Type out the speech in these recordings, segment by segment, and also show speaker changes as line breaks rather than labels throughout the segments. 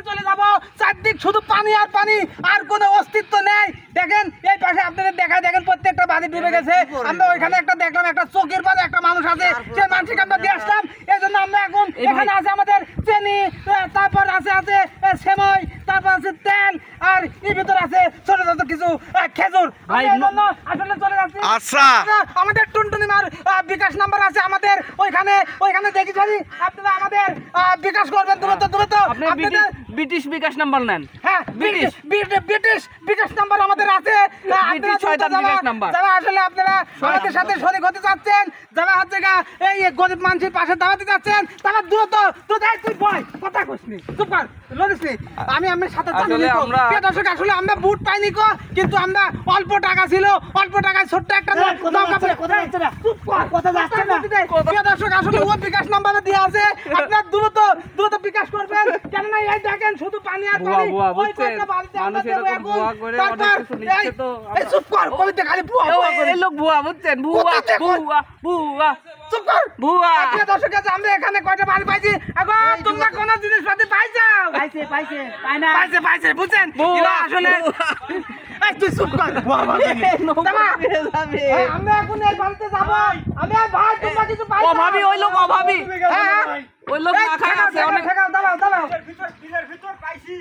চলে যাব চারদিক শুধু পানি আর পানি আর কোনো অস্তিত্ব নেই। দেখেন এই পাশে আপনাদের দেখায়, দেখেন প্রত্যেকটা বাড়ি ডুবে গেছে। আমরা ওইখানে একটা দেখলাম একটা চোখের পাশে একটা মানুষ আছে, সেই মানুষকে আমরা দিয়ে আসলাম। এই জন্য আমরা এখন এখানে আছে আমাদের চিনি, তারপর আছে সেমই, তারপর আছে তেল, আর এর ভিতর আছে ছোট ছোট কিছু খেজুর। আসলে চলে যাচ্ছি।
আচ্ছা
আমাদের টুনটুনিমার বিকাশ নাম্বার আছে আমাদের ওইখানে দেখি যদি আপনারা আমাদের বিকাশ করবেন।
ব্রিটিশ বিকাশ নাম্বার নেন।
হ্যাঁ, ব্রিটিশ বিকাশ নাম্বার আমাদের আছে। যারা আসলে আপনারা আমাদের সাথে শরীক হতে চাচ্ছেন, যারা হচ্ছে এই গরিব মানুষের পাশে দাঁড়াতে চাচ্ছেন, তারা দ্রুত তুই ভয় কথা কইসনি, চুপ কর লড়িসনি। আমি আমার সাথে দর্শক আসলে আমরা বুট পাইনি কিন্তু আমরা অল্প টাকা ছিল, অল্প টাকায় ছোট্ট একটা দর্শক আসলে ও বিকাশ নাম্বারে দিয়ে আছে। আপনার দ্রুত বিকাশ করবেন, কেননা এই দেখেন শুধু পানি আর পানি। আমরা এখানে কয়টা বাড়ি পাইছি, এখন তোমরা কোন জিনিসপাতি পাইছো? পাইছে বুঝছেন আসলে। তুই চুপ কর, আমরা এখন এই বাড়িতে যাবো। আমি ভাই তোমরা কিছু পাইছো?
অভাবী ওই লোক, অভাবী ওই লোক না খায় আছে অনেক।
দাঁড়াও বিলের ভিতর পাইছো?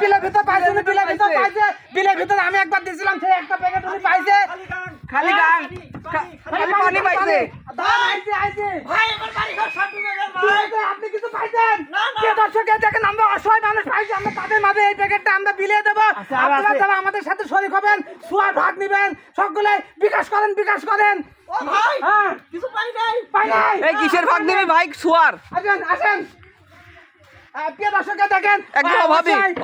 বিলের ভিতর পাইছে না? বিলের ভিতর আমি একবার দিয়েছিলাম, সেই একটা প্যাকেট উনি পাইছে।
খালি গাং খালি পানি পাইছে।
আপনি কিছু পাইছেন? দর্শক দেখেন আমরা অসহায় মানুষ পাইছি, আমরা তাদের মাঝে এই প্যাকেটটা আমরা বিলিয়ে দেবো। আপনারা যারা আমাদের সাথে শরীক হবেন, সুয়ার ভাগ নিবেন, সকলে বিকাশ করেন। কিছু পাই নাই।
এই কিসের ভাগ দিবি ভাই? সুয়ার
আসেন দেখেন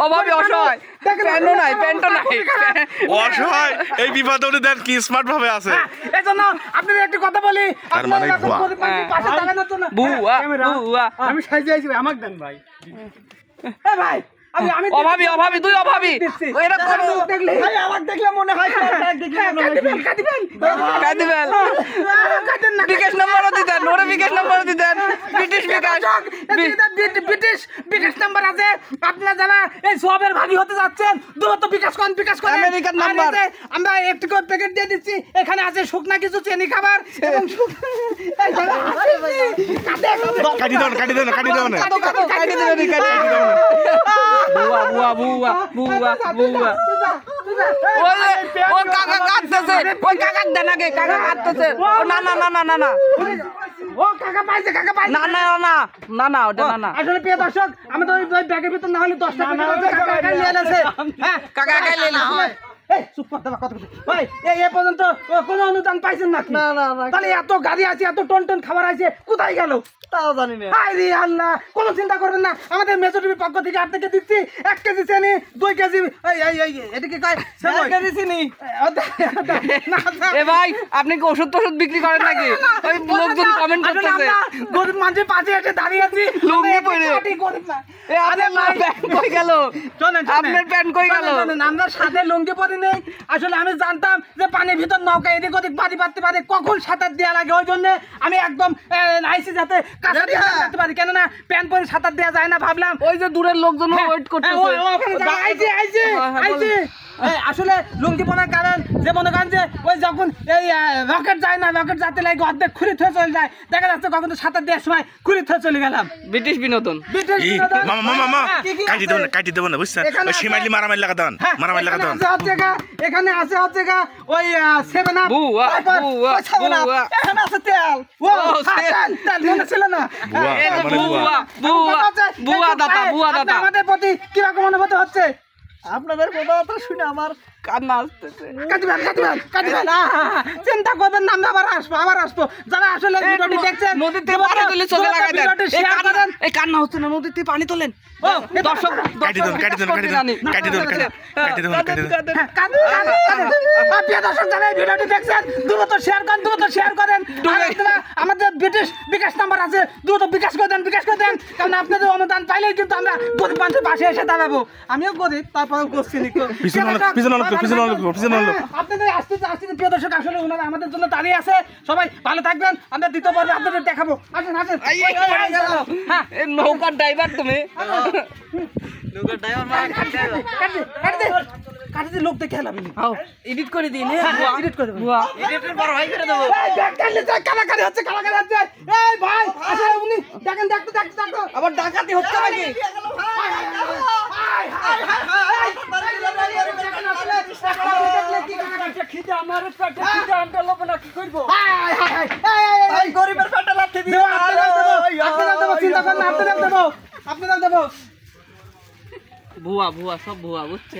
অভাবী অসহায়, প্যান্টও নাই
অসহায়, এই বিপদ দেন কি স্মার্ট ভাবে আছে।
এই জন্য আপনাদের একটি কথা বলি,
আমি সাইজে আইছি, আমাকে দেন ভাই।
ভাই
অভাবী তুই অভাবী।
আমাকে দেখলে মনে হয়
বিকাশ নাম্বারও দিতেন, ওরে বিকাশ নাম্বারও দিতেন। ব্রিটিশ
বিকাশ নাম্বার আছে। আপনারা যারা এই সবের ভাগী হতে যাচ্ছেন, দ্রুত বিকাশ করেন।
American number.
আমরা একটু করে প্যাকেট দিয়ে দিচ্ছি। এখানে আছে শুকনা কিছু চিনি খাবার এবং আসলে প্রিয় দর্শক, আমি তো ওই ব্যাগের ভিতর না হলে 10টা পর্যন্ত কোনো অনুদান পাইছেন নাকি? তাহলে এত গাড়ি আছে, এত টন খাবার আছে, কোথায় গেল তাও জানি না। আল্লাহ, কোনো চিন্তা করবেন না, আমাদের মেজর টিভির পক্ষ থেকে আপনাকে দিচ্ছি 1 কেজি চিনি, 2 কেজি এদিকে কেজি চিনি।
ভাই আপনি কি ওষুধ বিক্রি করেন নাকি? ওই লোকজন কমেন্ট করতেছে
গরিব মানুষের পাশে এসে দাঁড়িয়ে আছি।
লুঙ্গি পরে আপনার প্যান্ট কই গেল?
আমরা সাথে লুঙ্গি পরে নেই। আসলে আমি জানতাম যে পানির ভিতর নৌকা এদিক ওদিক বাড়ি পারতে পারে, কখন সাঁতার দেওয়া লাগে, ওই জন্য আমি একদম আইসি যাতে কাছে যেতে পারি, কেননা প্যান্ট পরে সাঁতার দেওয়া যায় না। ভাবলাম
ওই যে দূরের লোকজন ওয়েট করতেছে।
আসলে লুঙ্গি পরার কারণ যে মনে করেন যে ওই যখন এই রকেট যায় না, রকেট যাতে লাগে অর্ধেক খুঁড়ি থয়ে চলে যায়, দেখা যাচ্ছে কখন সাঁতার দেওয়ার সময় খুঁড়ি থয়ে চলে গেলাম।
ব্রিটিশ বিনোদন।
কাটি দেবো না বুঝছেন, মারামারি লাগা দেন।
এখানে আছে হচ্ছে ওই 7 আপ, এখানে আছে তেল। মনে ছিল না? আমাদের প্রতি কিরকম অনুভূতি হচ্ছে?
আপনাদের কথা শুনে আমার কান্না আসতেছে।
চিন্তা করবেন না, আমরা আবার আসবো। যারা আসলে ভিডিওটি দেখছেন,
নদীতে পানি তুলে চোখে লাগাই দেন। এই কান্না হচ্ছে না, নদীতে পানি তোলেন। দর্শক
ভিডিওটি দেখছেন, দ্রুত শেয়ার করেন। আমাদের ব্রিটিশ বিকাশ নাম্বার আছে, দ্রুত বিকাশ করে দেন। কারণ আপনাদের অনুদান পাইলেই কিন্তু আমরা গরিব মানুষের পাশে এসে দাঁড়াবো। আমিও গরিব, তারপরেও করছি।
পিছনে লোক, পিছনে লোক।
আপনাদের আসতে আসতে প্রিয় দর্শক আসলে ওনারা আমাদের জন্য দাঁড়িয়ে আছে সবাই ভালো থাকবেন আমরা দ্বিতীয় পর্বে আপনাদের দেখাবো আসেন আসেন হ্যাঁ
এই নৌকার ড্রাইভার তুমি
কাটিতে লোক দেখে এলাম
এডিট করে দিন
এডিট করে দেবো
এডিটের বড় ভাই করে দেবো
কালাকারি হচ্ছে এই ভাই আসলে উনি দেখেন দেখতো
আবার ডাকাতি হচ্ছে নাকি
গরিবের পেটে লাথি দিয়ে
আপনাদের দেবো
ভুয়া ভুয়া সব ভুয়া বুঝছে